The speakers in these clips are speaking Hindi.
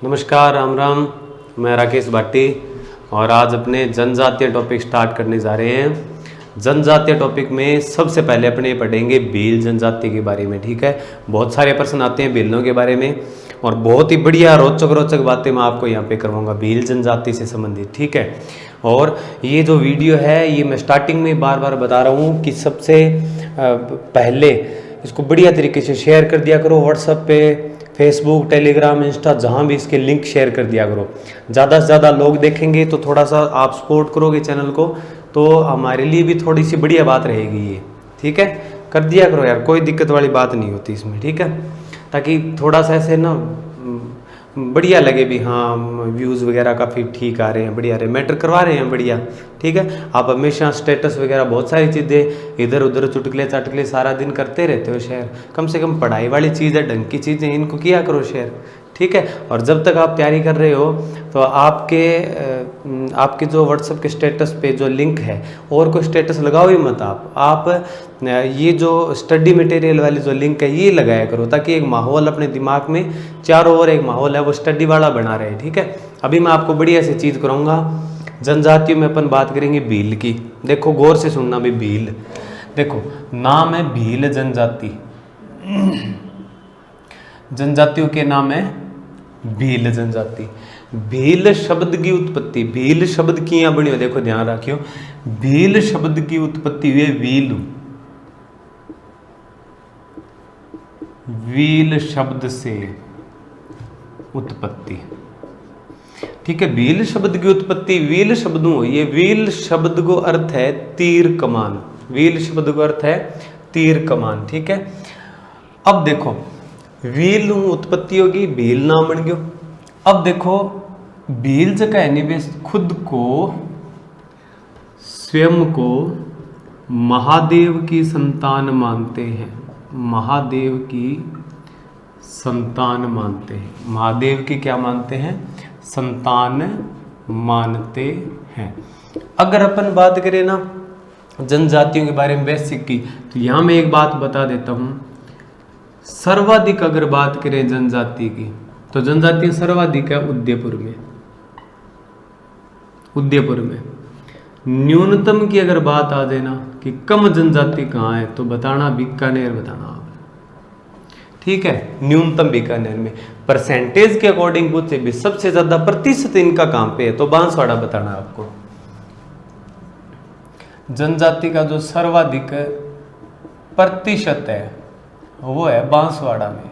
नमस्कार, राम राम। मैं राकेश भाटी और आज अपने जनजातीय टॉपिक स्टार्ट करने जा रहे हैं। जनजातीय टॉपिक में सबसे पहले अपने पढ़ेंगे भील जनजाति के बारे में। ठीक है, बहुत सारे प्रश्न आते हैं भीलों के बारे में और बहुत ही बढ़िया रोचक रोचक बातें मैं आपको यहाँ पे करवाऊंगा भील जनजाति से संबंधित। ठीक है, और ये जो वीडियो है ये मैं स्टार्टिंग में बार बार बता रहा हूँ कि सबसे पहले इसको बढ़िया तरीके से शेयर कर दिया करो। व्हाट्सएप पे, फेसबुक, टेलीग्राम, इंस्टा, जहाँ भी इसके लिंक शेयर कर दिया करो। ज़्यादा से ज़्यादा लोग देखेंगे तो थोड़ा सा आप सपोर्ट करोगे चैनल को तो हमारे लिए भी थोड़ी सी बढ़िया बात रहेगी ये। ठीक है, कर दिया करो यार, कोई दिक्कत वाली बात नहीं होती इसमें। ठीक है, ताकि थोड़ा सा ऐसे ना बढ़िया लगे भी, हाँ व्यूज़ वगैरह काफ़ी ठीक आ रहे हैं, बढ़िया रहे, मैटर करवा रहे हैं बढ़िया। ठीक है, आप हमेशा स्टेटस वगैरह बहुत सारी चीज़ें इधर उधर चुटकुले चाटकुले सारा दिन करते रहते हो शेयर। कम से कम पढ़ाई वाली चीज़ है, ढंग की चीज़ें, इनको किया करो शेयर। ठीक है, और जब तक आप तैयारी कर रहे हो तो आपके जो व्हाट्सएप के स्टेटस पे जो लिंक है, और कोई स्टेटस लगाओ ही मत आप ये जो स्टडी मटेरियल वाली जो लिंक है ये लगाया करो, ताकि एक माहौल अपने दिमाग में चारों ओर एक माहौल है वो स्टडी वाला बना रहे। ठीक है, अभी मैं आपको बढ़िया सी चीज़ कराऊंगा। जनजातियों में अपन बात करेंगे भील की। देखो गौर से सुनना भी, भील देखो नाम है भील जनजाति। जनजातियों के नाम है भील जनजाति। भील शब्द की उत्पत्ति, भील शब्द की यहाँ बनी हो, देखो ध्यान रखियो, भील शब्द की उत्पत्ति हुई वीलु, वील शब्द से उत्पत्ति। ठीक है, भील शब्द की उत्पत्ति वील शब्दों हुई है। वील शब्द को अर्थ है तीर कमान, वील शब्द को अर्थ है तीर कमान। ठीक है, अब देखो वील उत्पत्ति होगी, भील नाम बन गयो। अब देखो भील जगह है निवेश खुद को, स्वयं को महादेव की संतान मानते हैं, महादेव की संतान मानते हैं। महादेव की क्या मानते हैं? संतान मानते हैं। अगर अपन बात करें ना जनजातियों के बारे में बेसिक की, तो यहां मैं एक बात बता देता हूं। सर्वाधिक अगर बात करें जनजाति की तो जनजाति सर्वाधिक है उदयपुर में, उदयपुर में। न्यूनतम की अगर बात आ जाए ना कि कम जनजाति कहाँ है तो बताना बीकानेर, बताना आप। ठीक है, न्यूनतम बीकानेर में। परसेंटेज के अकॉर्डिंग पूछे भी सबसे ज्यादा प्रतिशत इनका कहां पे है तो बांसवाड़ा बताना आपको। जनजाति का जो सर्वाधिक प्रतिशत है वो है बांसवाड़ा में,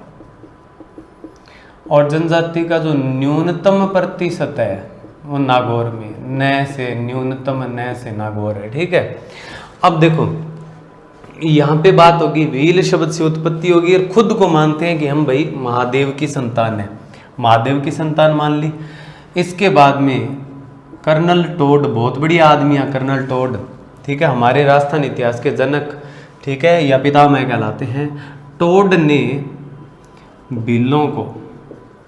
और जनजाति का जो न्यूनतम प्रतिशत है वो नागौर में। न से न्यूनतम, न से नागौर है। ठीक है, अब देखो यहाँ पे बात होगी भील शब्द से उत्पत्ति होगी और खुद को मानते हैं कि हम भाई महादेव की संतान है, महादेव की संतान मान ली। इसके बाद में कर्नल टोड, बहुत बढ़िया आदमी है कर्नल टोड। ठीक है, हमारे राजस्थान इतिहास के जनक, ठीक है, या पितामह कहलाते हैं। टोड ने भीलों को,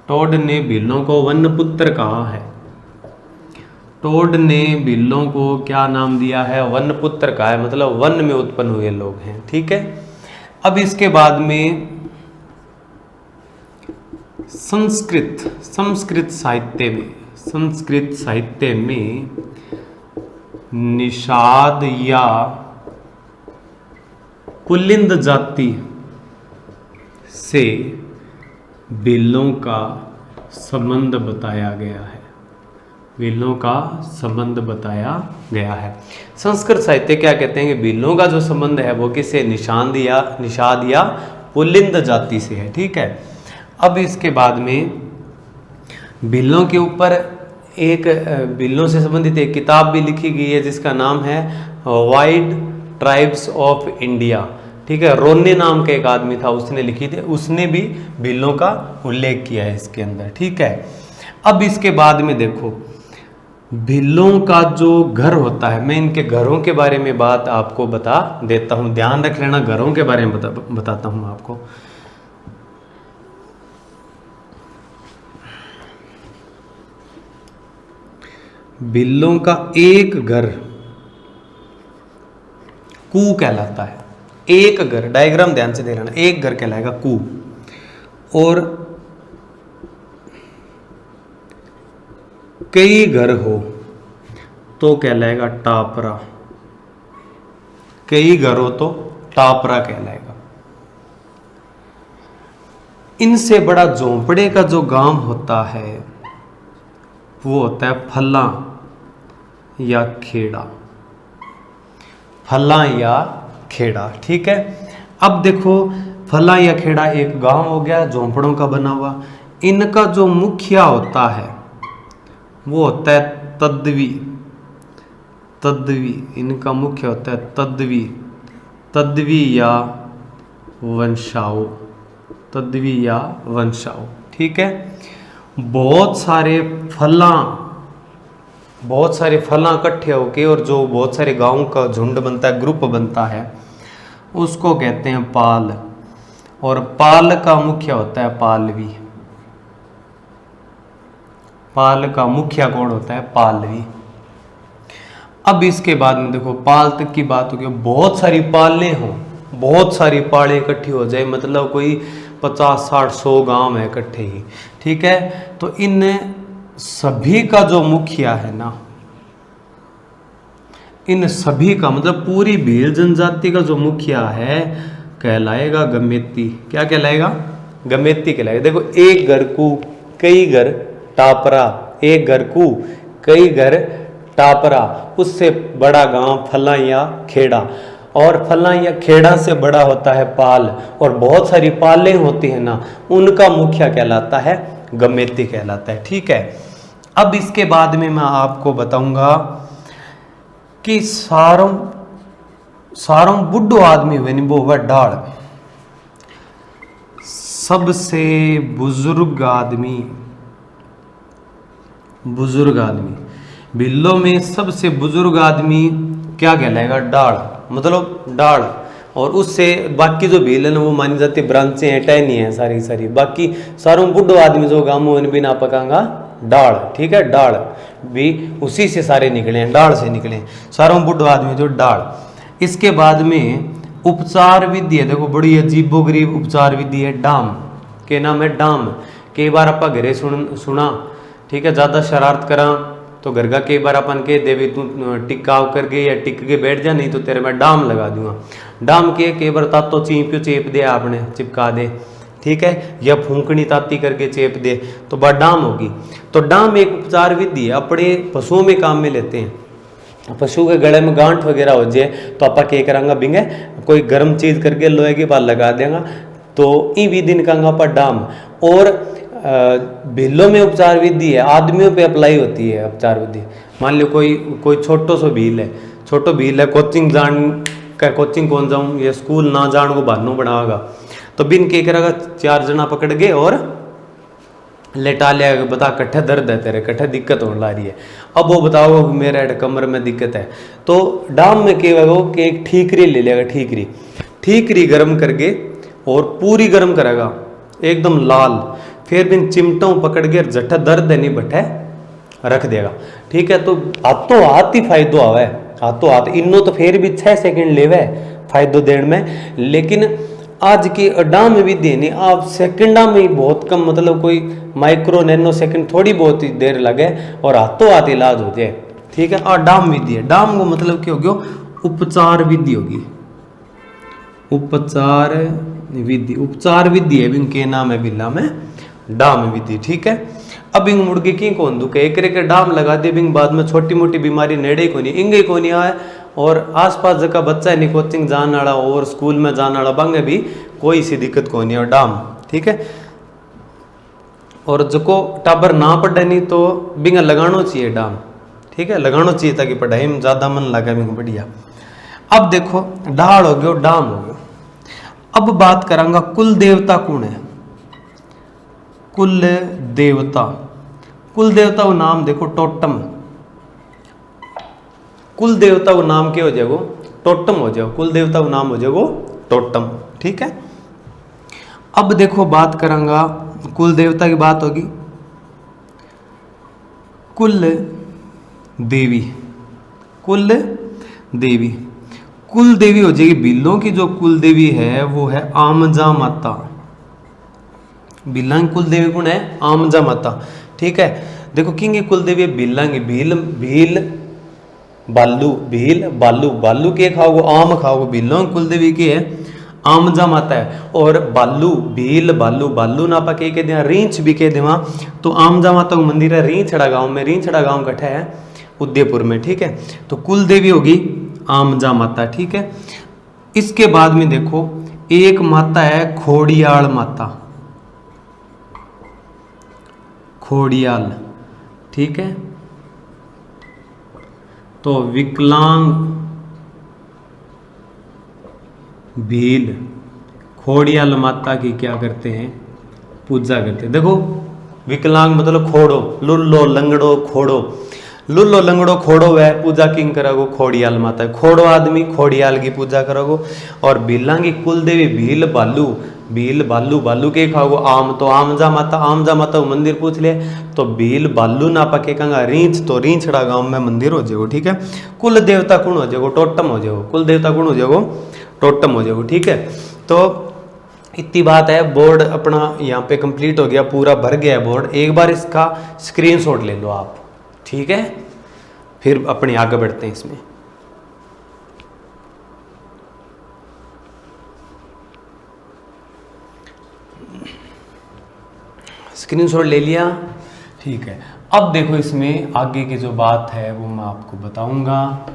टोड ने भीलों को वनपुत्र कहा है। टोड ने भीलों को क्या नाम दिया है? वनपुत्र कहा है, मतलब वन में उत्पन्न हुए लोग हैं। ठीक है, अब इसके बाद में संस्कृत साहित्य में, संस्कृत साहित्य में निषाद या पुल्लिंद जाति से भीलों का संबंध बताया गया है, भीलों का संबंध बताया गया है। संस्कृत साहित्य क्या कहते हैं कि भीलों का जो संबंध है वो किससे? निषाद या पुल्लिंद जाति से है। ठीक है, अब इसके बाद में भीलों के ऊपर एक भीलों से संबंधित एक किताब भी लिखी गई है जिसका नाम है वाइल्ड ट्राइब्स ऑफ इंडिया। ठीक है, रोने नाम का एक आदमी था, उसने लिखी थी, उसने भी भीलों का उल्लेख किया है इसके अंदर। ठीक है, अब इसके बाद में देखो भीलों का जो घर होता है, मैं इनके घरों के बारे में बात आपको बता देता हूं, ध्यान रख लेना, घरों के बारे में बताता हूं आपको। भीलों का एक घर कू कहलाता है। एक घर, डायग्राम ध्यान से देख लेना, एक घर कहलाएगा कू, और कई घर हो तो कहलाएगा टापरा। कई घर हो तो टापरा कहलाएगा। इनसे बड़ा झोंपड़े का जो गांव होता है वो होता है फला या खेड़ा। फला या खेड़ा, ठीक है। अब देखो, फला या खेड़ा एक गांव हो गया झोंपड़ों का बना हुआ। इनका जो मुखिया होता है वो होता है तद्वी। तद्वी, इनका मुख्य होता है तद्वी। तद्वी या वंशाओ। तद्वी या वंशाओ, ठीक है। बहुत सारे फला इकट्ठे होके और जो बहुत सारे गांव का झुंड बनता है, ग्रुप बनता है, उसको कहते हैं पाल। और पाल का मुख्य होता है पालवी। पाल का मुखिया कौन होता है? पालवी। अब इसके बाद में देखो, पाल तक की बात हो गई। बहुत सारी पालें हो, बहुत सारी पालें इकट्ठी हो जाए, मतलब कोई 50, 60, 100 गांव है इकट्ठे ही, ठीक है। तो इन सभी का जो मुखिया है ना, इन सभी का मतलब पूरी भील जनजाति का जो मुखिया है कहलाएगा गमेती। क्या कहलाएगा? गमेती कहलाएगा। देखो, एक घर को कई घर टापरा, एक घर को कई घर टापरा, उससे बड़ा गांव फला या खेड़ा, और फला या खेड़ा से बड़ा होता है पाल, और बहुत सारी पालें होती हैं ना, उनका मुखिया कहलाता है गमेती कहलाता है, ठीक है। अब इसके बाद में मैं आपको बताऊंगा कि सारों बुढ़ो आदमी बनी वो हुआ डाल। सबसे बुजुर्ग आदमी बिल्लों में सबसे बुजुर्ग आदमी क्या कहलाएगा? डाल, मतलब डाल। और उससे बाकी जो भील है ना वो मानी जाती है ब्रांचें हैं, टहनी है सारी। बाकी सारों बुढ़ो आदमी जो गाँव में बिना पकांगा डाल, ठीक है। डाल भी उसी से सारे निकले हैं, डाल से निकले हैं सारों बुढ़ो आदमी जो डाल। इसके बाद में उपचार विधि है। देखो, बड़ी अजीबोगरीब उपचार विधि है। डाम के नाम है डाम। कई बार आप घरे सुना, ठीक है, ज़्यादा शरारत करा तो घर का कई बार अपन कह दे भी तू टिक्का करके या टिक के बैठ जा, नहीं तो तेरे मैं डाम लगा दूंगा। डाम के कई बार तातो चेप दे आपने, चिपका दे, ठीक है, या फूंकनी ताती करके चेप दे तो वह डाम होगी। तो डाम एक उपचार विधि है, अपने पशुओं में काम में लेते हैं। पशु के गले में गांठ वगैरह हो जाए तो आप क्या करांगा, बिंगे कोई गर्म चीज करके लोहे के पास लगा देंगे, तो ई विधि निकांगा पर डाम। और भीलों में उपचार विधि है, आदमियों पे अप्लाई होती है उपचार विधि। मान लो कोई छोटो सो भील है, छोटो भील है, कोचिंग कौन जाऊँ या स्कूल ना जान को बहानो बनाएगा, तो बिन के करेगा 4 जना पकड़ गए और लेटा लिया, बता कट्ठे दर्द है तेरे, कट्ठे दिक्कत होने ला रही है। अब वो बताओ मेरे कमर में दिक्कत है, तो डाम में क्या होगा कि एक ठीकरी ले लेगा, ठीकरी गर्म करके और पूरी गर्म करेगा एकदम लाल, फिर बिन चिमटों पकड़ के जट्ठा दर्द है नहीं बट्ठे रख देगा, ठीक है। तो हाथों हाथ ही फायदो आवे, हाथों हाथ। इनो तो फिर भी 6 सेकंड लेवे फायदो देने में, लेकिन आज की डाम विधि नहीं, आप सेकंडा में ही बहुत कम, मतलब कोई माइक्रो नैनो सेकंड थोड़ी बहुत ही देर लगे और हाथों हाथ इलाज हो जाए, ठीक है। और डाम विधि है, डाम को मतलब क्या होगी? उपचार विधि होगी, उपचार विधि है, इनके नाम है बिल्ला में डाम विधि, ठीक है। अब इंग मुर्गी की कौन दुखे, एक डाम लगा दे, बिंग बाद में छोटी मोटी बीमारी नेड़े को नहीं, इंगे को नहीं आए, और आसपास जगह बच्चा है नहीं कोचिंग जाने वाला और स्कूल में जाने वाला बंगे भी कोई सी दिक्कत को नहीं है डाम, ठीक है। और जो टाबर ना पढ़े नहीं तो बिंगा लगाना चाहिए डाम, ठीक है, लगाना चाहिए ताकि पढ़ाई में ज्यादा मन लगे बिंग बढ़िया। अब देखो, डाल हो गयो, डाम हो गयो। अब बात करांगा कुल देवता कौन है? कुल देवता वो नाम देखो टोटम। कुल देवता वो नाम क्या हो जाएगा? टोटम हो जाएगा। कुल देवता वो नाम हो जाएगा टोटम, ठीक है। अब देखो, बात करांगा कुल देवता की बात होगी, कुल देवी हो जाएगी। बिल्लों की जो कुल देवी है वो है आमजा माता। बिल्ला की कुल देवी कौन है? आमजा माता, ठीक है। देखो किंग कुलदेवी भीलांगी, भील भील बालू, भील बालू, बालू के खाओगे आम खाओगे, भीलों कुलदेवी की है आमजा माता है। और बालू भील बालू, बालू नापा के दिया रींच भी के देवा, तो आमजा माता का मंदिर है रींछड़ा गांव में, रींछड़ा गांव कट्ठा है उदयपुर में, ठीक है। तो कुल देवी होगी आमजा माता, ठीक है। इसके बाद में देखो एक माता है खोड़ियाल माता, खोड़ियाल, ठीक है। तो विकलांग भील खोड़ियाल माता की क्या करते हैं, पूजा करते हैं। देखो विकलांग मतलब खोड़ो, लुल्लो लंगड़ो खोड़ो, लुल्लो लंगड़ो खोड़ो वह पूजा किंग करोगो खोड़ियाल माता है, खोड़ो आदमी खोड़ियाल की पूजा करोगो। और भीलांगी कुलदेवी भील बालू, भील बालू, बालू के खाओगो आम, तो आमजा माता, आमजा माता को मंदिर पूछ ले तो भील बालू ना पके कहंगा रींच, तो रींछड़ा गांव में मंदिर हो जाएगो, ठीक है। कुल देवता कौन हो जाएगो, टोटम हो जाएगो, कुल देवता कौन हो जाएगो, टोटम हो जाएगो, ठीक है। तो इतनी बात है, बोर्ड अपना यहाँ पे कंप्लीट हो गया, पूरा भर गया है बोर्ड। एक बार इसका स्क्रीनशॉट ले लो आप, ठीक है, फिर अपने आगे बढ़ते हैं इसमें। स्क्रीनशॉट ले लिया, ठीक है। अब देखो इसमें आगे की जो बात है वो मैं आपको बताऊंगा।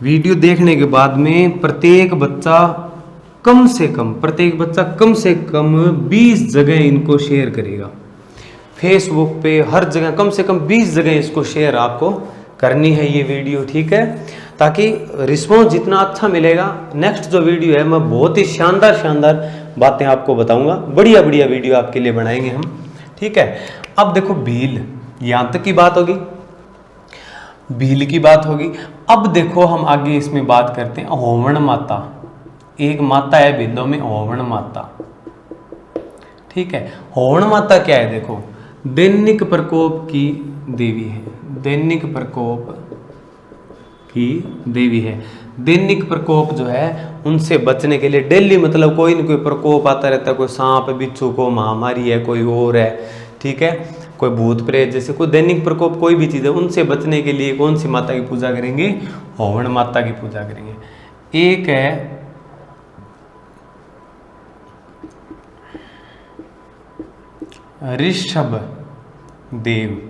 वीडियो देखने के बाद में प्रत्येक बच्चा कम से कम 20 जगह इनको शेयर करेगा, फेसबुक पे हर जगह कम से कम 20 जगह इसको शेयर आपको करनी है ये वीडियो, ठीक है। ताकि रिस्पॉन्स जितना अच्छा मिलेगा, नेक्स्ट जो वीडियो है मैं बहुत ही शानदार शानदार बातें आपको बताऊंगा, बढ़िया बढ़िया वीडियो आपके लिए बनाएंगे हम, ठीक है। अब देखो भील, यहाँ तक की बात होगी, भील की बात होगी। अब देखो हम आगे इसमें बात करते हैं होवण माता। एक माता है भीलों में होवण माता, ठीक है। होवण माता क्या है, देखो दैनिक प्रकोप की देवी है, दैनिक प्रकोप की देवी है। दैनिक प्रकोप जो है उनसे बचने के लिए डेली मतलब कोई न कोई प्रकोप आता रहता है, कोई सांप बिच्छू को महामारी है, कोई और है, ठीक है, कोई भूत प्रेत, जैसे कोई दैनिक प्रकोप कोई भी चीज़ है, उनसे बचने के लिए कौन सी माता की पूजा करेंगे, होवण माता की पूजा करेंगे। एक है ऋषभ देव,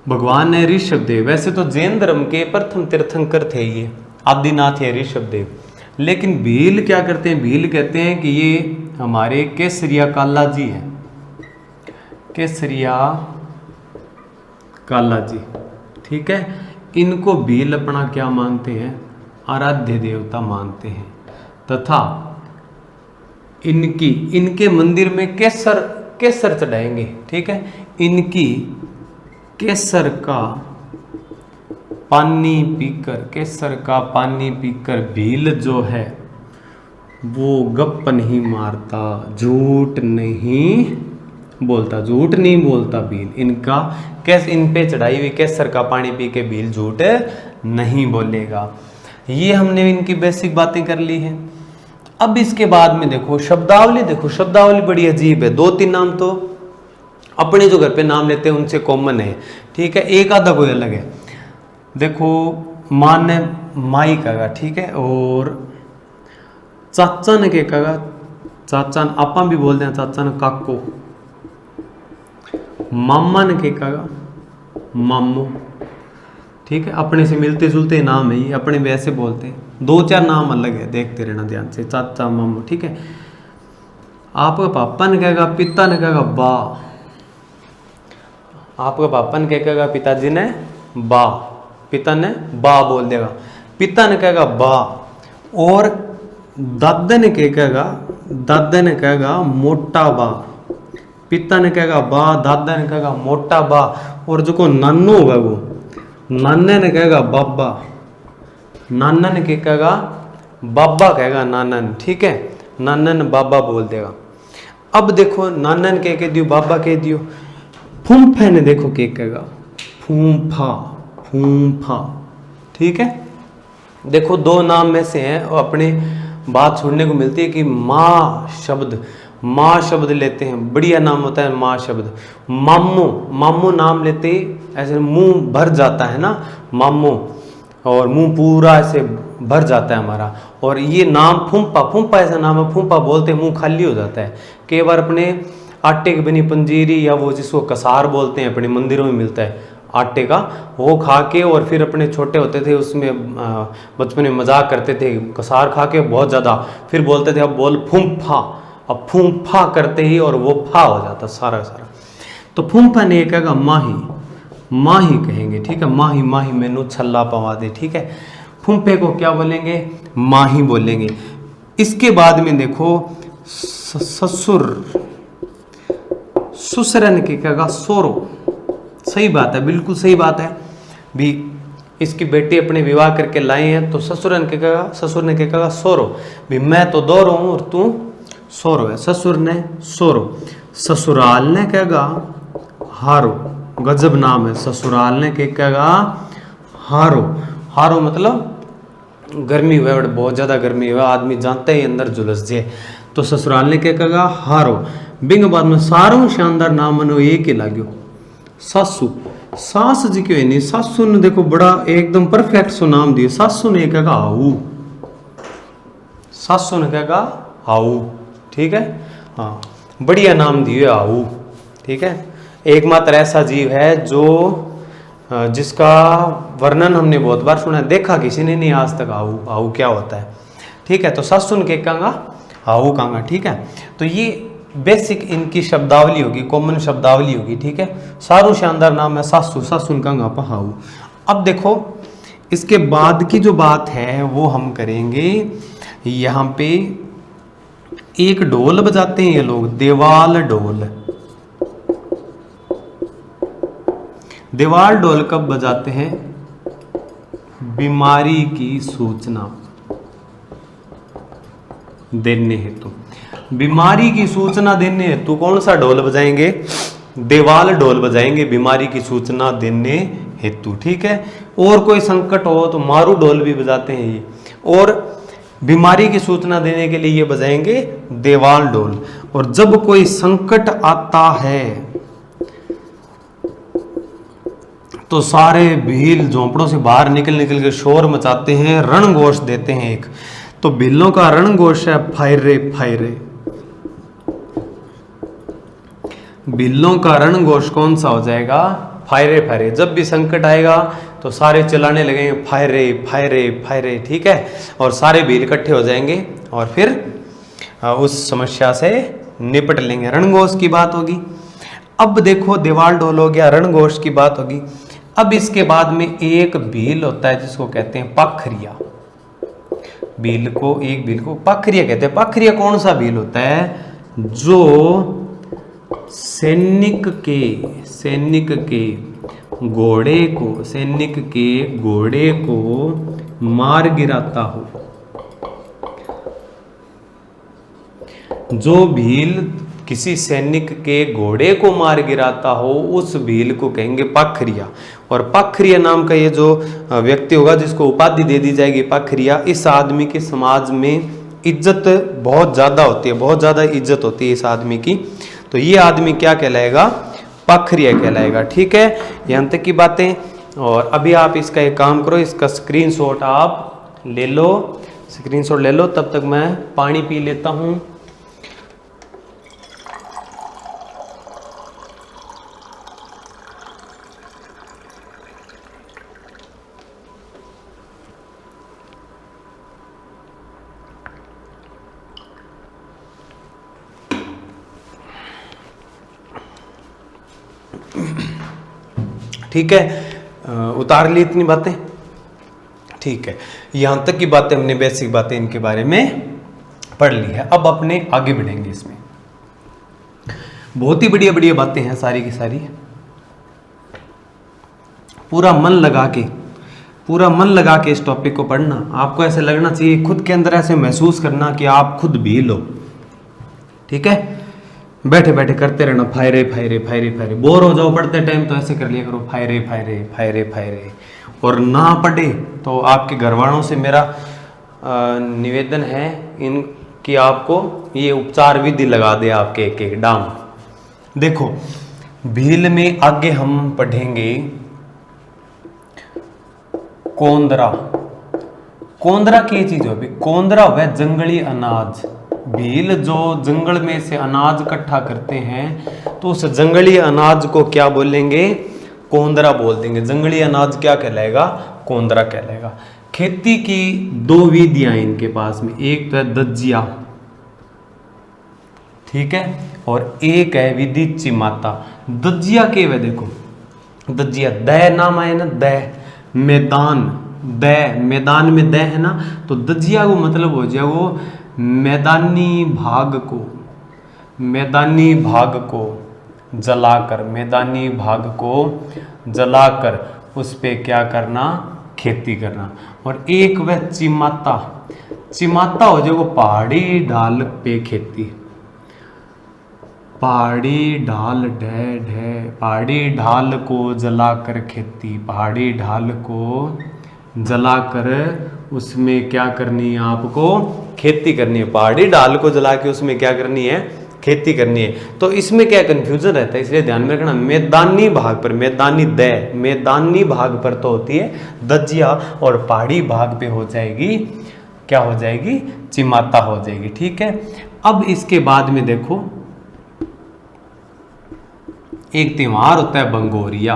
भगवान है ऋषभ देव। वैसे तो जैन धर्म के प्रथम तीर्थंकर थे ये, आदिनाथ है ऋषभ देव। लेकिन भील क्या करते हैं, भील कहते हैं कि ये हमारे केसरिया काला जी है, केसरिया काला जी, ठीक है। इनको भील अपना क्या मानते हैं, आराध्य देवता मानते हैं, तथा इनके मंदिर में केसर चढ़ाएंगे, ठीक है। इनकी केसर का पानी पीकर भील जो है वो गप नहीं मारता, झूठ नहीं बोलता भील। इनका इन पे चढ़ाई हुई केसर का पानी पी के भील झूठ नहीं बोलेगा। ये हमने इनकी बेसिक बातें कर ली हैं। अब इसके बाद में देखो शब्दावली बड़ी अजीब है। 2-3 नाम तो अपने जो घर पे नाम लेते हैं उनसे कॉमन है, ठीक है, एक आधा कोई अलग है। देखो माँ ने माई कहा, ठीक है, और चाचा ने क्या कहा, चाचा ने आपा भी बोलते हैं, चाचा ने काको, मामा ने क्या कहा, मामू, ठीक है, अपने से मिलते जुलते नाम है ये, अपने वैसे बोलते हैं। 2-4 नाम अलग है, देखते रहना ध्यान से, चाचा मामू, ठीक है। आपका पापा ने कहेगा, पिता ने कहेगा बा, आपका पापा ने क्या कहेगा, पिताजी ने बा, पिता ने बा बोल देगा, पिता ने कहेगा बा। और दादा ने क्या कहेगा, दादा ने कहेगा मोटा बा, पिता ने कहेगा बा, दादा ने कहेगा मोटा बा। और जो को नानू होगा वो नाने ने कहेगा बाबा, नाना ने क्या कहेगा, बाबा कहेगा नानन, ठीक है, नानन बाबा बोल देगा। अब देखो नानन कह दियो, बाबा कह दियो। फूंफे ने देखो क्या कहेगा, फूंफा, ठीक है। देखो दो नाम में से हैं और अपने बात सुनने को मिलती है कि माँ शब्द लेते हैं, बढ़िया नाम होता है माँ शब्द। मामू नाम लेते ही ऐसे मुंह भर जाता है ना, मामू, और मुंह पूरा ऐसे भर जाता है हमारा। और ये नाम फूंपा ऐसा नाम है, फूंपा बोलते मुंह खाली हो जाता है। कई बार अपने आटे की बनी पंजीरी या वो जिसको कसार बोलते हैं अपने मंदिरों में मिलता है आटे का, वो खा के और फिर अपने छोटे होते थे उसमें बचपन में मजाक करते थे, कसार खा के बहुत ज़्यादा, फिर बोलते थे अब बोल फूंफा, अब फूंफा करते ही और वो फा हो जाता सारा का सारा। तो फूंफा ने कहेगा माही कहेंगे, ठीक है, माही मैनू छल्ला पवा दे, ठीक है। फूंफे को क्या बोलेंगे, माही बोलेंगे। इसके बाद में देखो ससुरन के कहेगा सोरो, सही बात है, बिल्कुल सही बात है भी। इसकी बेटी अपने विवाह करके लाई है तो ससुर ने कहेगा सोरो भी, मैं तो दोरो हूं और तू सोरो है। ससुर ने सोरो, ससुराल ने कहेगा हारो, गजब नाम है। ससुराल ने कहेगा हारो मतलब गर्मी हुआ, बहुत ज्यादा गर्मी हुआ, आदमी जानते ही अंदर झुलस जाए, तो ससुराल ने कहेगा हारो। बिंग बाद में सारों शानदार नाम मनो एक ही लाग्यो, सासू, सास जी क्यों नहीं, सासू ने देखो बड़ा एकदम परफेक्ट सो नाम दिया। सासू ने कहेगा आऊ, सासू ने कहेगा आऊ, ठीक है, हाँ, बढ़िया नाम दिए आऊ, ठीक है। एकमात्र ऐसा जीव है जो जिसका वर्णन हमने बहुत बार सुना है, देखा किसी ने नहीं आज तक आऊ क्या होता है, ठीक है। तो सासू ने कहेगा आऊ कहांगा, ठीक है। तो ये बेसिक इनकी शब्दावली होगी, कॉमन शब्दावली होगी, ठीक है। सारू शानदार नाम है सासू कहांगा पहाऊ। अब देखो इसके बाद की जो बात है वो हम करेंगे, यहाँ पे एक ढोल बजाते हैं ये लोग, देवाल ढोल। देवाल ढोल कब बजाते हैं, बीमारी की सूचना देने हेतु। बीमारी की सूचना देने हेतु कौन सा ढोल बजाएंगे, देवाल ढोल बजाएंगे, बीमारी की सूचना देने हेतु, ठीक है। और कोई संकट हो तो मारू ढोल भी बजाते हैं ये, और बीमारी की सूचना देने के लिए ये बजाएंगे देवाल ढोल। और जब कोई संकट आता है तो सारे भील झोंपड़ों से बाहर निकल के शोर मचाते हैं, रणघोष देते हैं एक। तो भीलों का रणघोष है फायरे फायरे। भीलों का रणघोष कौन सा हो जाएगा, फायरे फायरे। जब भी संकट आएगा तो सारे चिल्लाने लगेंगे फायरे फायरे फायरे, ठीक है। और सारे भील इकट्ठे हो जाएंगे और फिर उस समस्या से निपट लेंगे। रणघोष की बात होगी। अब देखो देवाल ढोल हो गया, रणघोष की बात होगी। अब इसके बाद में एक भील होता है जिसको कहते हैं पाखरिया। भील को पाखरिया कहते हैं। पाखरिया कौन सा भील होता है, जो सैनिक के घोड़े को मार गिराता हो। जो भील किसी सैनिक के घोड़े को मार गिराता हो उस भील को कहेंगे पाखरिया। और पाखरिया नाम का ये जो व्यक्ति होगा जिसको उपाधि दे दी जाएगी पाखरिया, इस आदमी के समाज में इज्जत बहुत ज़्यादा होती है, बहुत ज़्यादा इज्जत होती है इस आदमी की। तो ये आदमी क्या कहलाएगा, पाखरिया कहलाएगा, ठीक है। यहाँ तक की बातें। और अभी आप इसका एक काम करो, इसका स्क्रीनशॉट आप ले लो, स्क्रीनशॉट ले लो। तब तक मैं पानी पी लेता हूँ। ठीक है, उतार ली इतनी बातें, ठीक है। यहां तक की बातें हमने बेसिक बातें इनके बारे में पढ़ ली है। अब अपने आगे बढ़ेंगे। इसमें बहुत ही बढ़िया बढ़िया बातें हैं सारी की सारी। पूरा मन लगा के इस टॉपिक को पढ़ना। आपको ऐसे लगना चाहिए, खुद के अंदर ऐसे महसूस करना कि आप खुद भी लो, ठीक है। बैठे बैठे करते रहना फायरे फायरे फायरे फायरे। बोर हो जाओ पढ़ते टाइम तो ऐसे कर लिया करो फायरे फायरे फायरे फायरे। और ना पढ़े तो आपके घर वालों से मेरा निवेदन है कि आपको ये उपचार विधि लगा दे आपके एक एक डाम। देखो भील में आगे हम पढ़ेंगे कोंदरा। कोंदरा की चीज हो, कोंदरा हुआ जंगली अनाज। भील जो जंगल में से अनाज इकट्ठा करते हैं तो उस जंगली अनाज को क्या बोलेंगे? कोंदरा बोल देंगे। जंगली अनाज क्या कहलाएगा? कोंदरा कहलाएगा। खेती की दो विधियां इनके पास में, एक तो है दज्जिया, ठीक है, और एक है विधि चिमाता। दज्जिया के वे देखो, दज्जिया दह नाम आए ना, दह मैदान, दह मैदान में दह है ना, तो दज्जिया को मतलब हो जाए वो मैदानी भाग को, मैदानी भाग को जलाकर, मैदानी भाग को जलाकर उस पे क्या करना? खेती करना। और एक वह चिमाता, चिमाता हो जाए वो पहाड़ी ढाल पे खेती, पहाड़ी ढाल ढह ढह, पहाड़ी ढाल को जलाकर खेती, पहाड़ी ढाल को जलाकर उसमें क्या करनी है? आपको खेती करनी है। पहाड़ी ढाल को जला के उसमें क्या करनी है? खेती करनी है। तो इसमें क्या कंफ्यूजन रहता है, इसलिए ध्यान में रखना। मैदानी भाग पर, मैदानी दह, मैदानी भाग पर तो होती है दज्जिया, और पहाड़ी भाग पे हो जाएगी क्या हो जाएगी? चिमाता हो जाएगी, ठीक है। अब इसके बाद में देखो एक त्योहार होता है बंगोरिया,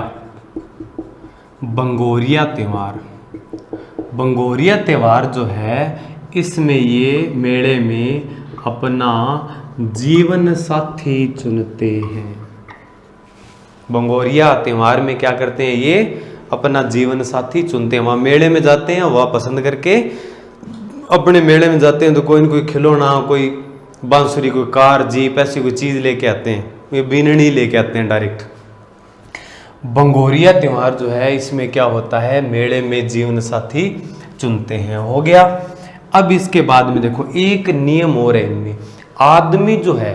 बंगोरिया त्योहार। बंगोरिया त्योहार जो है इसमें ये मेले में अपना जीवन साथी चुनते हैं। बंगोरिया त्योहार में क्या करते हैं? ये अपना जीवन साथी चुनते हैं। वहाँ मेले में जाते हैं, वहाँ पसंद करके अपने मेले में जाते हैं तो कोई न कोई खिलौना, कोई बांसुरी, कोई कार, जीप, ऐसी कोई चीज़ लेके आते हैं। ये बीननी लेके आते हैं डायरेक्ट। बंगोरिया त्योहार जो है इसमें क्या होता है? मेले में जीवन साथी चुनते हैं। हो गया। अब इसके बाद में देखो एक नियम और है इनमें। आदमी जो है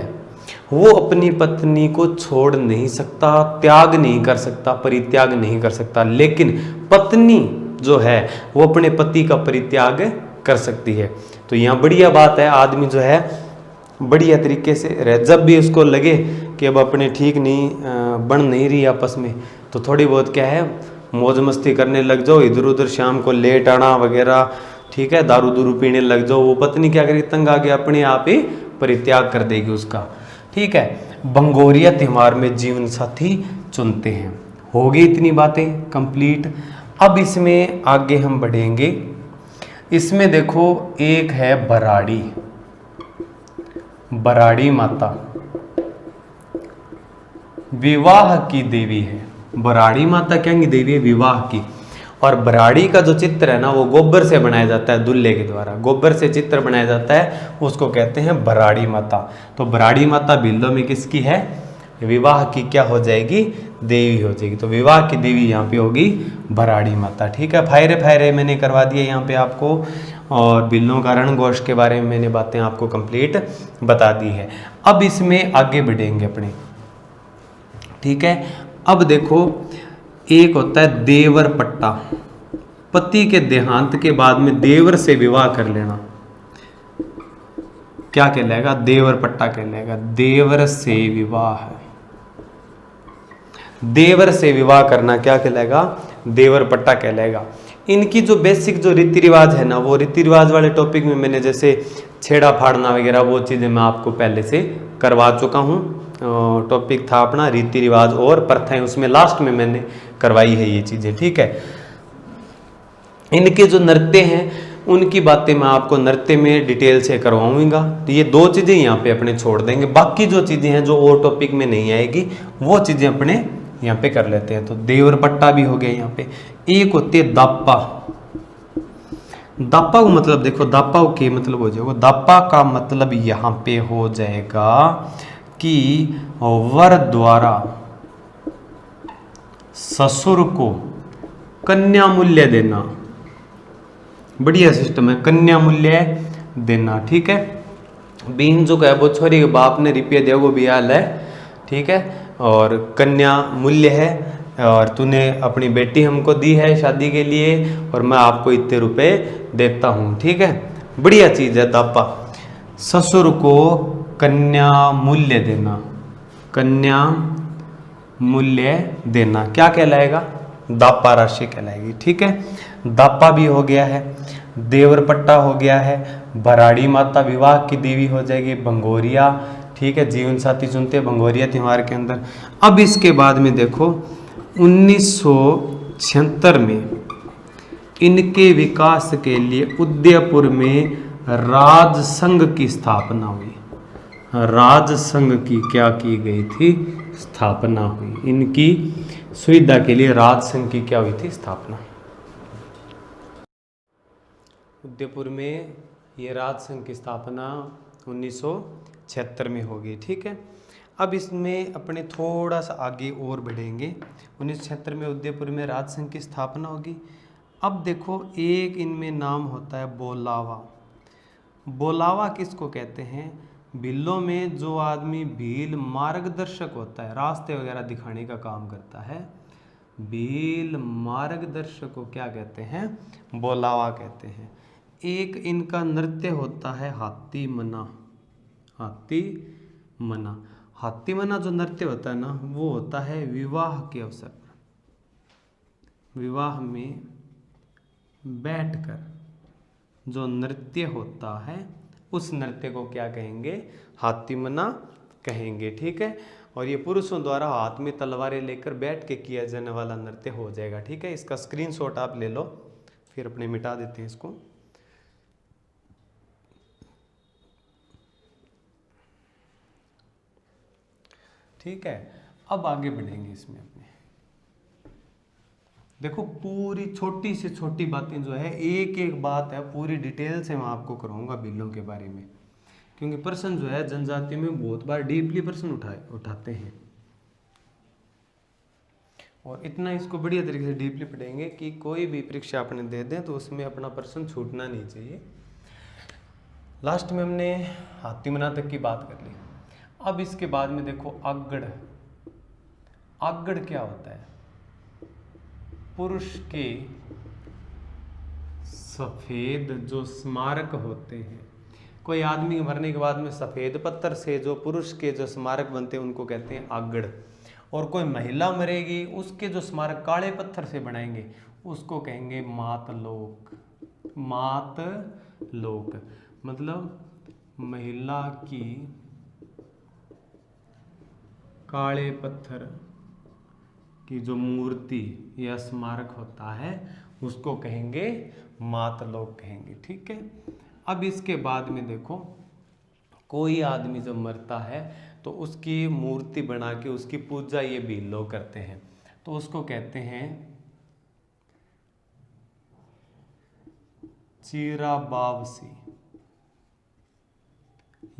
वो अपनी पत्नी को छोड़ नहीं सकता, त्याग नहीं कर सकता, परित्याग नहीं कर सकता, लेकिन पत्नी जो है वो अपने पति का परित्याग कर सकती है। तो यहाँ बढ़िया बात है, आदमी जो है बढ़िया तरीके से रहे। जब भी उसको लगे कि अब अपने ठीक नहीं बन नहीं रही आपस में, तो थोड़ी बहुत क्या है मौज मस्ती करने लग जाओ, इधर उधर शाम को लेट आना वगैरह, ठीक है, दारू दूरू पीने लग जाओ। वो पत्नी क्या करेगी? तंग आके अपने आप ही परित्याग कर देगी उसका, ठीक है। बंगोरिया त्योहार में जीवन साथी चुनते हैं। हो गई इतनी बातें कंप्लीट। अब इसमें आगे हम बढ़ेंगे। इसमें देखो एक है बराड़ी, बराड़ी माता विवाह की देवी है। बराड़ी माता क्या की देवी है? विवाह की। और बराड़ी का जो चित्र है ना वो गोबर से बनाया जाता है, दूल्हे के द्वारा गोबर से चित्र बनाया जाता है, उसको कहते हैं बराड़ी माता। तो बराड़ी माता बिल्लो में किसकी है? विवाह की क्या हो जाएगी? देवी हो जाएगी। तो विवाह की देवी यहाँ पे होगी बराड़ी माता, ठीक है। फायरे फायरे मैंने करवा दिए यहाँ पे आपको, और बिल्लों का रणघोष के बारे में मैंने बातें आपको कंप्लीट बता दी है। अब इसमें आगे बढ़ेंगे अपने, ठीक है। अब देखो एक होता है देवर पट्टा। पति के देहांत के बाद में देवर से विवाह कर लेना क्या कहलाएगा? देवर पट्टा कहलाएगा। देवर से विवाह, देवर से विवाह करना क्या कहलाएगा? देवर पट्टा कहलाएगा। इनकी जो बेसिक जो रीति रिवाज है ना, वो रीति रिवाज वाले टॉपिक में मैंने जैसे छेड़ा फाड़ना वगैरह वो चीज़ें मैं आपको पहले से करवा चुका हूँ। टॉपिक था अपना रीति रिवाज और प्रथाएं, उसमें लास्ट में मैंने करवाई है ये चीज़ें, ठीक है। इनके जो नृत्य हैं उनकी बातें मैं आपको नृत्य में डिटेल से करवाऊंगा। तो ये दो चीज़ें यहाँ पे अपने छोड़ देंगे, बाकी जो चीज़ें हैं जो और टॉपिक में नहीं आएगी वो चीज़ें अपने यहाँ पे कर लेते हैं। तो देवर पट्टा भी हो गया यहाँ पे। एक होती है दाप्पा। दाप्पा का मतलब देखो, दाप्पा के मतलब हो जाएगा, दाप्पा का मतलब यहाँ पे हो जाएगा कि वर द्वारा ससुर को कन्या मूल्य देना। बढ़िया सिस्टम है, कन्या मूल्य देना, ठीक है। बीन जो है वो छोरी के बाप ने रुपये दिया वो भी हाल है, ठीक है। और कन्या मूल्य है और तूने अपनी बेटी हमको दी है शादी के लिए और मैं आपको इतने रुपए देता हूँ, ठीक है। बढ़िया चीज़ है दापा। ससुर को कन्या मूल्य देना, कन्या मूल्य देना क्या कहलाएगा? दापा राशि कहलाएगी, ठीक है। दापा भी हो गया है, देवर पट्टा हो गया है, भराड़ी माता विवाह की देवी हो जाएगी, भंगोरिया, ठीक है। जीवन साथी चुनते हैं भंगोरिया त्योहार के अंदर। अब इसके बाद में देखो 1976 में इनके विकास के लिए उदयपुर में राज संघ की स्थापना हुई। राज संघ की क्या की गई थी? स्थापना हुई। इनकी सुविधा के लिए राज संघ की क्या हुई थी? स्थापना। उदयपुर में ये राज संघ की स्थापना 1976 में होगी, ठीक है। अब इसमें अपने थोड़ा सा आगे और बढ़ेंगे। 1976 में उदयपुर में राज संघ की स्थापना होगी। अब देखो एक इनमें नाम होता है बोलावा। बोलावा किसको कहते हैं? भीलों में जो आदमी भील मार्गदर्शक होता है, रास्ते वगैरह दिखाने का काम करता है, भील मार्गदर्शक को क्या कहते हैं? बोलावा कहते हैं। एक इनका नृत्य होता है हाथी मना। हाथी मना, हाथी मना जो नृत्य होता है ना, वो होता है विवाह के अवसर पर। विवाह में बैठकर जो नृत्य होता है उस नृत्य को क्या कहेंगे? हाथी मना कहेंगे, ठीक है। और ये पुरुषों द्वारा हाथ में तलवारें लेकर बैठ के किया जाने वाला नृत्य हो जाएगा, ठीक है। इसका स्क्रीनशॉट आप ले लो, फिर अपने मिटा देते हैं इसको। ठीक है, अब आगे बढ़ेंगे इसमें अपने। देखो पूरी छोटी से छोटी बातें जो है, एक एक बात है पूरी डिटेल से मैं आपको कराऊंगा भीलों के बारे में, क्योंकि प्रश्न जो है जनजाति में बहुत बार डीपली प्रश्न उठाते हैं और इतना इसको बढ़िया तरीके से डीपली पढ़ेंगे कि कोई भी परीक्षा अपने दे दें तो उसमें अपना प्रश्न छूटना नहीं चाहिए। लास्ट में हमने हाथी मना तक की बात कर ली। अब इसके बाद में देखो आगड़। आगड़ क्या होता है? पुरुष के सफेद जो स्मारक होते हैं, कोई आदमी के मरने के बाद में सफेद पत्थर से जो पुरुष के जो स्मारक बनते हैं उनको कहते हैं आगड़। और कोई महिला मरेगी उसके जो स्मारक काले पत्थर से बनाएंगे उसको कहेंगे मातलोक। मातलोक मतलब महिला की काले पत्थर की जो मूर्ति या स्मारक होता है उसको कहेंगे मातलोक कहेंगे, ठीक है। अब इसके बाद में देखो कोई आदमी जब मरता है तो उसकी मूर्ति बना के उसकी पूजा ये भील लोग करते हैं, तो उसको कहते हैं चीरा बावसी,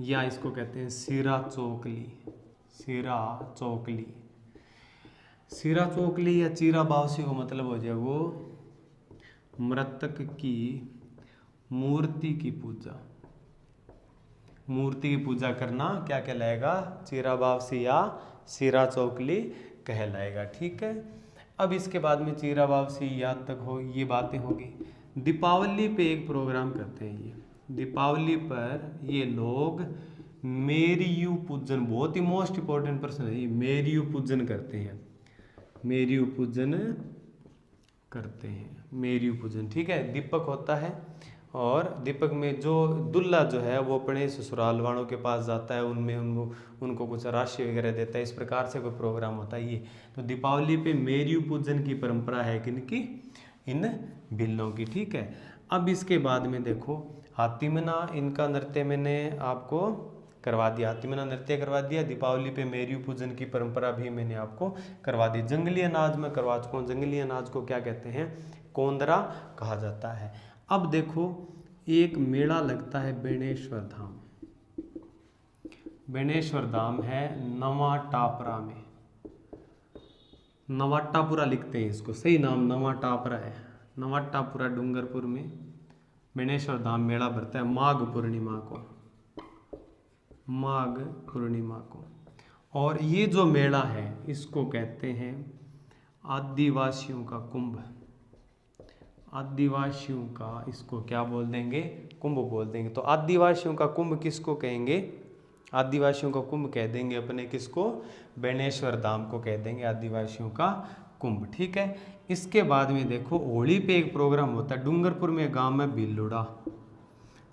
या इसको कहते हैं सिरा चोकली। सिरा चोकली, सिरा चोकली या चीरा बावसी को मतलब हो जाए वो मृतक की मूर्ति की पूजा। मूर्ति की पूजा करना क्या कहलाएगा? चीरा बावसी या सिरा चौकली कहलाएगा, ठीक है। अब इसके बाद में चीरा बावसी याद तक हो, ये बातें होगी। दीपावली पे एक प्रोग्राम करते हैं ये, दीपावली पर ये लोग मेरियू पूजन, बहुत ही मोस्ट इंपॉर्टेंट प्रश्न है ये, मेरियू पूजन करते हैं। मेरियू पूजन करते हैं, मेरियू पूजन, ठीक है। दीपक होता है और दीपक में जो दुल्हा जो है वो अपने ससुराल वालों के पास जाता है, उनमें उनको कुछ राशि वगैरह देता है, इस प्रकार से कोई प्रोग्राम होता है ये। तो दीपावली पे मेरियू पूजन की परंपरा है किनकी? इन भिल्लों की, ठीक है। अब इसके बाद में देखो हाथीमना, इनका नृत्य मैंने आपको करवा दिया, हाथीमना नृत्य करवा दिया। दीपावली पे मेरियू पूजन की परंपरा भी मैंने आपको करवा दी। जंगली अनाज में करवा चुका हूँ, जंगली अनाज को क्या कहते हैं? कोंदरा कहा जाता है। अब देखो एक मेला लगता है बेणेश्वर धाम। बेणेश्वर धाम है नवा टापरा में, नवाटापुरा लिखते हैं इसको, सही नाम नवाटापरा है। नवाटापुरा डूंगरपुर में बेणेश्वर धाम मेला भरता है माघ पूर्णिमा को, माघ पूर्णिमा को। और ये जो मेला है इसको कहते हैं आदिवासियों का कुंभ, आदिवासियों का इसको क्या बोल देंगे, कुंभ बोल देंगे। तो आदिवासियों का कुंभ किसको कहेंगे, आदिवासियों का कुंभ कह देंगे अपने किसको, बेणेश्वर धाम को कह देंगे आदिवासियों का कुंभ, ठीक है। इसके बाद में देखो होली पे एक प्रोग्राम होता है डूंगरपुर में, गांव में बिल्लुड़ा,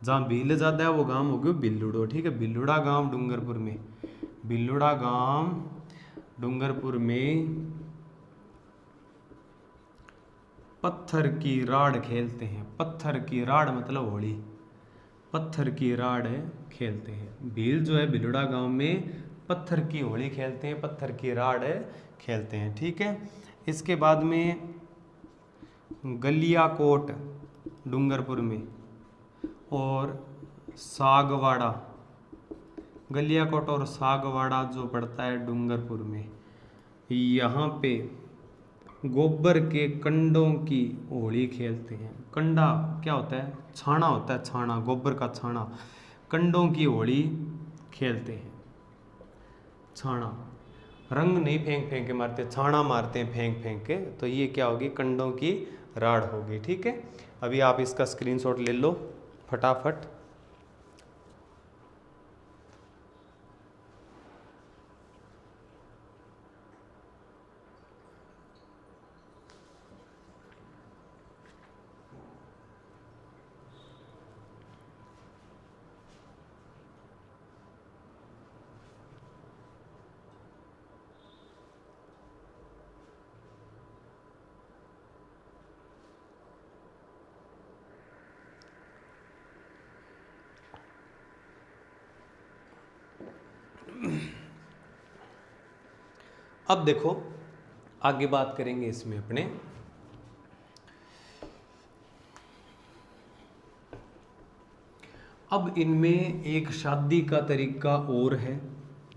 जहाँ भील ज़्यादा है वो गांव हो गया बिल्लुड़ो, ठीक है। बिल्लुड़ा गांव डूंगरपुर में, बिल्लुड़ा गांव डूंगरपुर में पत्थर की राड खेलते हैं, पत्थर की राड मतलब होली, पत्थर की राड खेलते हैं। भील जो है बिल्लुड़ा गांव में पत्थर की होली खेलते हैं, पत्थर की राड खेलते हैं, ठीक है। इसके बाद में गलियाकोट डूंगरपुर में और सागवाड़ा, गलियाकोट और सागवाड़ा जो पड़ता है डूंगरपुर में, यहाँ पे गोबर के कंडों की होली खेलते हैं। कंडा क्या होता है, छाना होता है, छाना, गोबर का छाना, कंडों की होली खेलते हैं। छाना, रंग नहीं फेंक फेंक के मारते, छाना मारते हैं फेंक फेंक के, तो ये क्या होगी, कंडों की राड होगी, ठीक है। अभी आप इसका स्क्रीनशॉट ले लो फटाफट। अब देखो आगे बात करेंगे इसमें अपने, अब इनमें एक शादी का तरीका और है,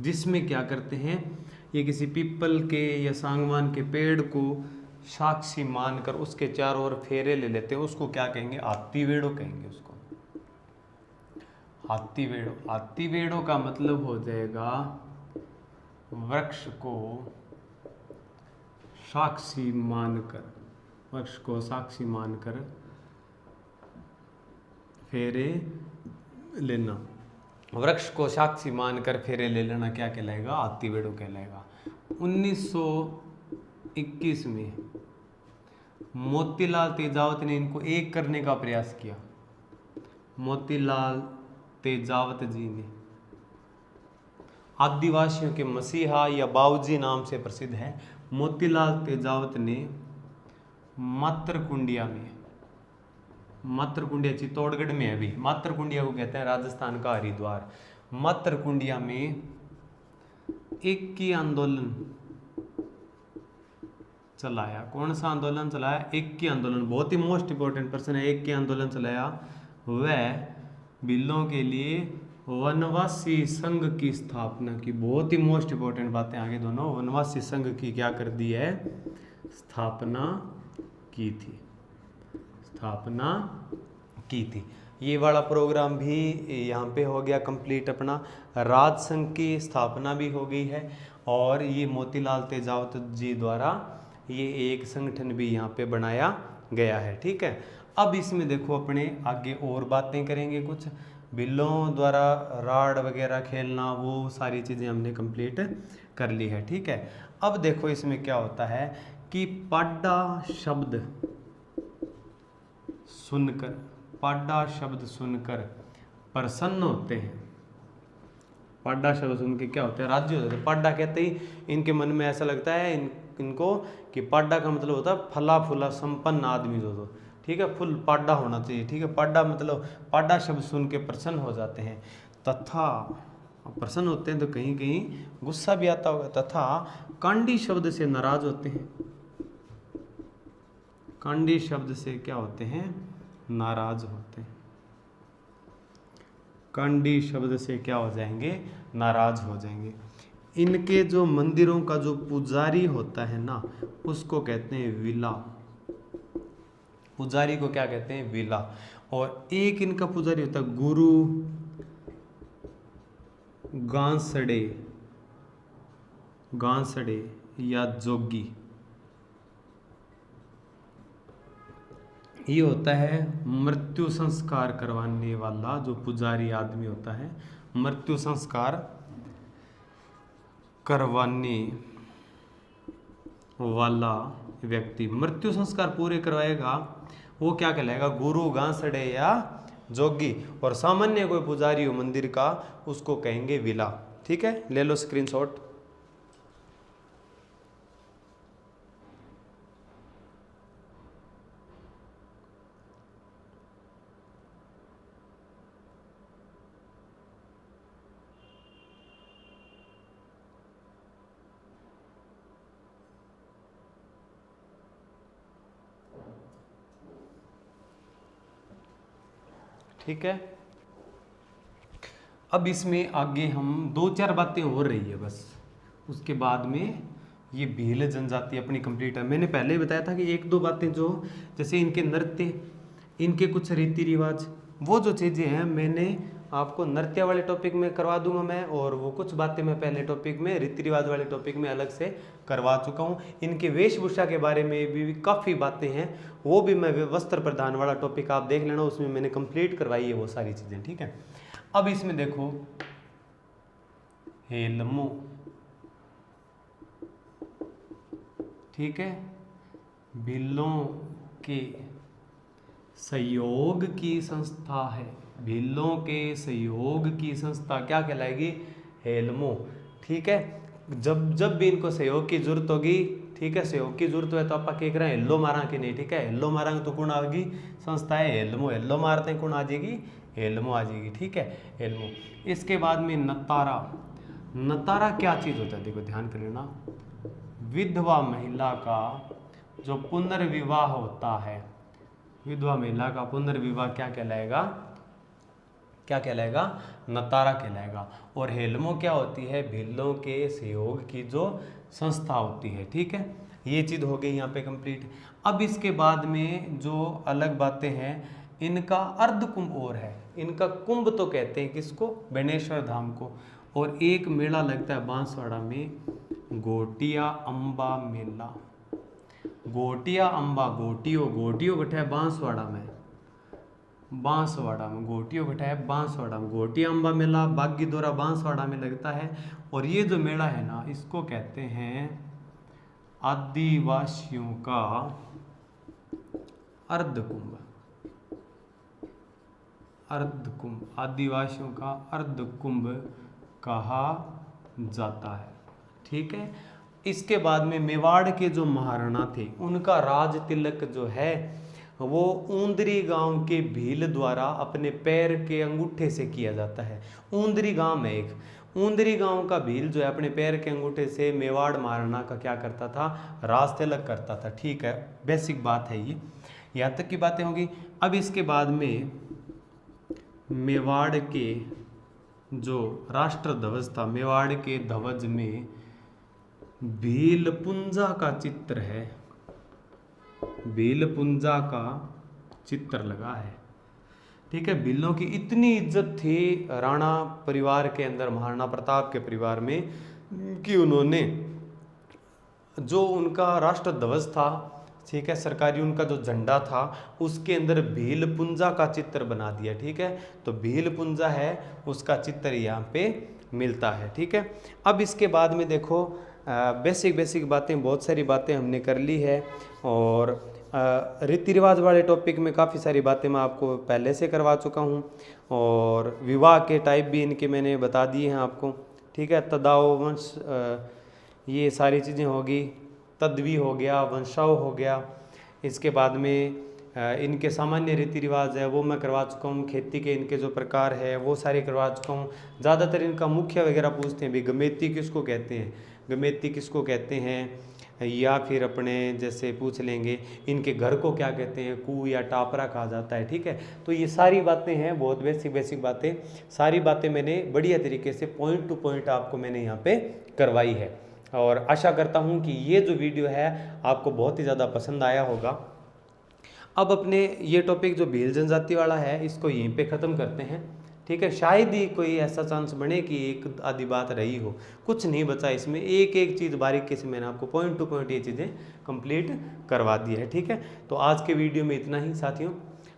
जिसमें क्या करते हैं, ये किसी पीपल के या सागवान के पेड़ को साक्षी मानकर उसके चारों ओर फेरे ले लेते हैं, उसको क्या कहेंगे, हाथीवेड़ो कहेंगे उसको, हाथीवेड़ो। हाथीवेड़ो का मतलब हो जाएगा वृक्ष को साक्षी मानकर, वृक्ष को साक्षी मानकर फेरे लेना, वृक्ष को साक्षी मानकर फेरे ले लेना क्या कहलाएगा, हाथीवेड़ो कहलाएगा। 1921 में मोतीलाल तेजावत ने इनको एक करने का प्रयास किया, मोतीलाल तेजावत जी ने, आदिवासियों के मसीहा या बाबूजी नाम से प्रसिद्ध है। मोतीलाल तेजावत ने मातरकुंडिया में, मातरकुंडिया चित्तौड़गढ़ में है अभी, मातरकुंडिया को कहते हैं राजस्थान का हरिद्वार, मातरकुंडिया में एक की आंदोलन चलाया। कौन सा आंदोलन चलाया, एक की आंदोलन, बहुत ही मोस्ट इंपोर्टेंट पर्सन है, एक की आंदोलन चलाया। वह बिल्लों के लिए वनवासी संघ की स्थापना की, बहुत ही मोस्ट इंपोर्टेंट बातें आगे दोनों, वनवासी संघ की क्या कर दी है, स्थापना की थी, स्थापना की थी। ये वाला प्रोग्राम भी यहाँ पे हो गया कंप्लीट अपना, राज संघ की स्थापना भी हो गई है, और ये मोतीलाल तेजावत जी द्वारा ये एक संगठन भी यहाँ पे बनाया गया है, ठीक है। अब इसमें देखो अपने आगे और बातें करेंगे, कुछ बिल्लों द्वारा राड वगैरह खेलना, वो सारी चीज़ें हमने कंप्लीट कर ली है, ठीक है। अब देखो इसमें क्या होता है कि पाड्डा शब्द सुनकर, पाड्डा शब्द सुनकर प्रसन्न होते हैं, पाड्डा शब्द सुन के क्या होता है, राज्य हो जाते हैं। पाड्डा कहते ही इनके मन में ऐसा लगता है इनको कि पाड्डा का मतलब होता है फला फूला संपन्न आदमी जो तो, ठीक है, फुल पाड्डा होना चाहिए, ठीक है। पाड्डा मतलब, पाड्डा शब्द सुन के प्रसन्न हो जाते हैं, तथा प्रसन्न होते हैं तो कहीं कहीं गुस्सा भी आता होगा। तथा कांडी शब्द से नाराज होते हैं, कांडी शब्द से क्या होते हैं, नाराज होते हैं, कांडी शब्द से क्या हो जाएंगे, नाराज हो जाएंगे। इनके जो मंदिरों का जो पुजारी होता है ना, उसको कहते हैं विला, पुजारी को क्या कहते हैं, विला। और एक इनका पुजारी होता है गुरु गांसड़े, गांसड़े या जोगी, ये होता है मृत्यु संस्कार करवाने वाला जो पुजारी आदमी होता है, मृत्यु संस्कार करवाने वाला व्यक्ति मृत्यु संस्कार पूरे करवाएगा, वो क्या कहलाएगा, गुरु गांसड़े या जोगी। और सामान्य कोई पुजारी हो मंदिर का, उसको कहेंगे विला। ठीक है, ले लो स्क्रीनशॉट। ठीक है, अब इसमें आगे हम 2-4 बातें हो रही है बस, उसके बाद में ये भील जनजाति अपनी कंप्लीट है। मैंने पहले ही बताया था कि 1-2 बातें जो जैसे इनके नृत्य, इनके कुछ रीति रिवाज, वो जो चीज़ें हैं मैंने आपको नृत्य वाले टॉपिक में करवा दूंगा मैं, और वो कुछ बातें मैं पहले टॉपिक में रीति रिवाज वाले टॉपिक में अलग से करवा चुका हूँ। इनके वेशभूषा के बारे में भी काफ़ी बातें हैं, वो भी मैं वस्त्र प्रधान वाला टॉपिक आप देख लेना, उसमें मैंने कंप्लीट करवाई है वो सारी चीज़ें। ठीक है, अब इसमें देखो हेलमो, ठीक है, भीलों के सहयोग की संस्था है, भीलों के सहयोग की संस्था क्या कहलाएगी, हेलमो। ठीक है, जब जब भी इनको सहयोग की जरूरत होगी, ठीक है, सहयोग की जरूरत है तो आप कह रहे हैं हेलो मारा कि नहीं। ठीक है, हेलो मारा तो कौन आएगी, संस्था है हेलमो, हेलो मारते हैं कौन आ जाएगी, हेलमो आ जाएगी। ठीक है, हेलमो। इसके बाद में नतारा, नतारा क्या चीज़ होता है, देखो ध्यान कर लेना, विधवा महिला का जो पुनर्विवाह होता है, विधवा महिला का पुनर्विवाह क्या कहलाएगा, क्या कहलाएगा, नतारा कहलाएगा। और हेलमो क्या होती है, भीलों के सहयोग की जो संस्था होती है। ठीक है, ये चीज़ हो गई यहाँ पे कंप्लीट। अब इसके बाद में जो अलग बातें हैं, इनका अर्ध कुंभ और है, इनका कुंभ तो कहते हैं किसको, बेनेश्वर धाम को। और एक मेला लगता है बांसवाड़ा में, गोटिया अम्बा मेला, गोटिया अम्बा, गोटियो, गोटियो बैठा है बांसवाड़ा में, बांसवाड़ा में गोटियो बैठा है बांसवाड़ा में, गोटिया अम्बा मेला बागीदोरा बांसवाड़ा में लगता है। और ये जो मेला है ना, इसको कहते हैं आदिवासियों का अर्धकुंभ, अर्धकुंभ, आदिवासियों का अर्धकुंभ कहा जाता है। ठीक है, इसके बाद में मेवाड़ के जो महाराणा थे, उनका राज तिलक जो है वो ऊंदरी गांव के भील द्वारा अपने पैर के अंगूठे से किया जाता है। ऊंदरी गांव में एक ऊंदरी गांव का भील जो है अपने पैर के अंगूठे से मेवाड़ महाराणा का क्या करता था, राज तिलक करता था। ठीक है, बेसिक बात है ये, यहाँ तक की बातें होगी। अब इसके बाद में मेवाड़ के जो राष्ट्र ध्वज था, मेवाड़ के ध्वज में भीलपुंजा का चित्र है, भीलपुंजा का चित्र लगा है। ठीक है, भीलों की इतनी इज्जत थी राणा परिवार के अंदर, महाराणा प्रताप के परिवार में, कि उन्होंने जो उनका राष्ट्र ध्वज था, ठीक है, सरकारी उनका जो झंडा था, उसके अंदर भीलपुंजा का चित्र बना दिया। ठीक है, तो भीलपुंजा है उसका चित्र यहाँ पे मिलता है। ठीक है, अब इसके बाद में देखो बेसिक बातें, बहुत सारी बातें हमने कर ली है। और रीति रिवाज वाले टॉपिक में काफ़ी सारी बातें मैं आपको पहले से करवा चुका हूँ, और विवाह के टाइप भी इनके मैंने बता दिए हैं आपको। ठीक है, तदाओ वंश, ये सारी चीज़ें होगी, तद्वी हो गया, वंशाव हो गया। इसके बाद में इनके सामान्य रीति रिवाज है वो मैं करवा चुका हूँ, खेती के इनके जो प्रकार है वो सारे करवा चुका हूँ। ज़्यादातर इनका मुख्य वगैरह पूछते हैं, भाई गमेती किसको कहते हैं, गमेती किसको कहते हैं, या फिर अपने जैसे पूछ लेंगे इनके घर को क्या कहते हैं, कू या टापरा कहा जाता है। ठीक है, तो ये सारी बातें हैं, बहुत बेसिक बातें, सारी बातें मैंने बढ़िया तरीके से पॉइंट टू पॉइंट आपको मैंने यहाँ पे करवाई है। और आशा करता हूँ कि ये जो वीडियो है आपको बहुत ही ज़्यादा पसंद आया होगा। अब अपने ये टॉपिक जो भील जनजाति वाला है इसको यहीं पे ख़त्म करते हैं। ठीक है। शायद ही कोई ऐसा चांस बने कि एक आधी बात रही हो, कुछ नहीं बचा इसमें, एक एक चीज़ बारीकी से मैंने आपको पॉइंट टू पॉइंट ये चीज़ें कंप्लीट करवा दी है, ठीक है। तो आज के वीडियो में इतना ही साथियों,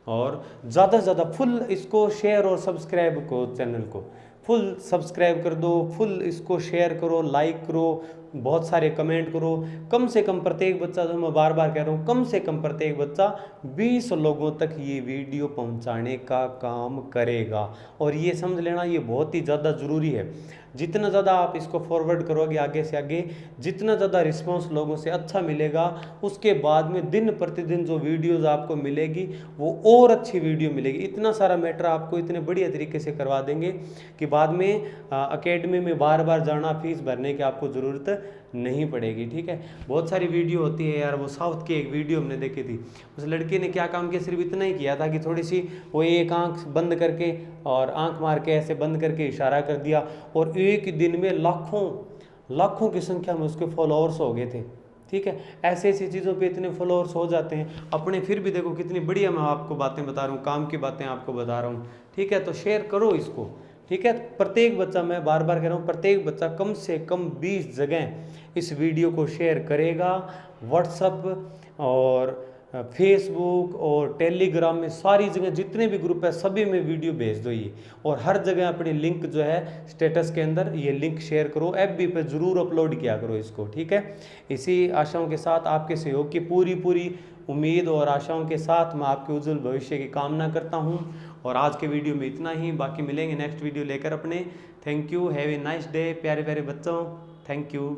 और ज़्यादा से ज़्यादा फुल इसको शेयर और सब्सक्राइब को, चैनल को फुल सब्सक्राइब कर दो, फुल इसको शेयर करो, लाइक करो, बहुत सारे कमेंट करो। कम से कम प्रत्येक बच्चा, जो मैं बार बार कह रहा हूँ, कम से कम प्रत्येक बच्चा 20 लोगों तक ये वीडियो पहुँचाने का काम करेगा। और ये समझ लेना, ये बहुत ही ज़्यादा ज़रूरी है। जितना ज़्यादा आप इसको फॉरवर्ड करोगे आगे से आगे, जितना ज़्यादा रिस्पांस लोगों से अच्छा मिलेगा, उसके बाद में दिन प्रतिदिन जो वीडियोज़ आपको मिलेगी वो और अच्छी वीडियो मिलेगी। इतना सारा मैटर आपको इतने बढ़िया तरीके से करवा देंगे कि बाद में एकेडमी में बार बार जाना, फीस भरने की आपको ज़रूरत नहीं पड़ेगी, ठीक है। बहुत सारी वीडियो होती है यार, वो साउथ की एक वीडियो हमने देखी थी, उस लड़के ने क्या काम किया, सिर्फ इतना ही किया था कि थोड़ी सी वो एक आंख बंद करके और आंख मार के ऐसे बंद करके इशारा कर दिया, और एक दिन में लाखों की संख्या में उसके फॉलोअर्स हो गए थे, ठीक है। ऐसे ऐसी चीज़ों पे इतने फॉलोअर्स हो जाते हैं अपने। फिर भी देखो कितनी बढ़िया मैं आपको बातें बता रहा हूँ, काम की बातें आपको बता रहा हूँ, ठीक है। तो शेयर करो इसको, ठीक है। प्रत्येक बच्चा, मैं बार बार कह रहा हूँ, प्रत्येक बच्चा कम से कम 20 जगह इस वीडियो को शेयर करेगा। व्हाट्सएप और फेसबुक और टेलीग्राम में, सारी जगह जितने भी ग्रुप है सभी में वीडियो भेज दो ये, और हर जगह अपनी लिंक जो है स्टेटस के अंदर ये लिंक शेयर करो। FB पे ज़रूर अपलोड किया करो इसको, ठीक है। इसी आशाओं के साथ, आपके सहयोग की पूरी उम्मीद और आशाओं के साथ मैं आपके उज्जवल भविष्य की कामना करता हूं। और आज के वीडियो में इतना ही, बाकी मिलेंगे नेक्स्ट वीडियो लेकर अपने। Thank you, have a nice day प्यारे प्यारे बच्चों, थैंक यू।